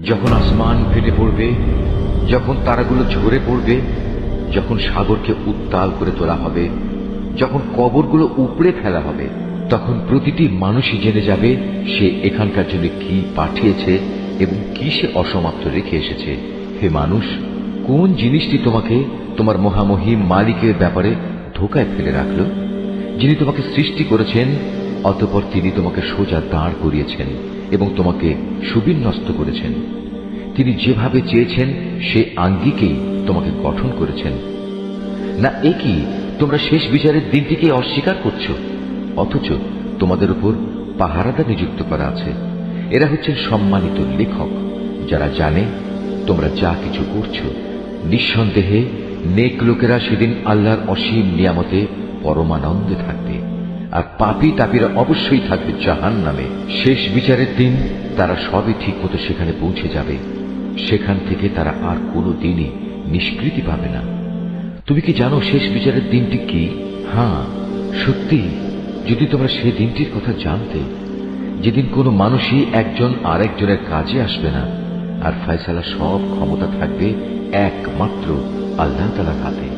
যখন আসমান ফেটে পড়বে, যখন তারাগুলো ঝরে পড়বে, যখন সাগরকে উত্তাল করে তোলা হবে, যখন কবরগুলো উপড়ে ফেলা হবে, তখন প্রতিটি মানুষই জেনে যাবে সে এখানকার জন্য কি পাঠিয়েছে এবং কি সে অসমাপ্ত রেখে এসেছে। হে মানুষ, কোন জিনিসটি তোমাকে তোমার মহামহিম মালিকের ব্যাপারে ধোকায় ফেলে রাখল? যিনি তোমাকে সৃষ্টি করেছেন, অতঃপর তিনি তোমাকে সোজা দাঁড় করিয়েছেন এবং তোমাকে সুবিন্যস্ত করেছেন। তিনি যেভাবে চেয়েছেন সে আঙ্গিকেই তোমাকে গঠন করেছেন। না একই তোমরা শেষ বিচারের দিনটিকে অস্বীকার করছো, অথচ তোমাদের উপর পাহারাদার নিযুক্ত করা আছে। এরা হচ্ছেন সম্মানিত লেখক, যারা জানে তোমরা যা কিছু করছো। নিঃসন্দেহে নেক লোকেরা সেদিন আল্লাহর অসীম নিয়ামতে পরমানন্দে থাকবে, আর পাপী তাপীরা অবশ্যই থাকবে জাহান্নামে। শেষ বিচারের দিন তারা সবই ঠিক মতো সেখানে পৌঁছে যাবে। সেখান থেকে তারা আর কোনো দিনই নিষ্কৃতি পাবে না। তুমি কি জানো শেষ বিচারের দিনটি কি? হ্যাঁ, সত্যি, যদি তোমরা সে দিনটির কথা জানতে, যেদিন কোনো মানুষই একজন আরেকজনের কাজে আসবে না, আর ফয়সালা সব ক্ষমতা থাকবে একমাত্র আল্লাহ তাআলার হাতে।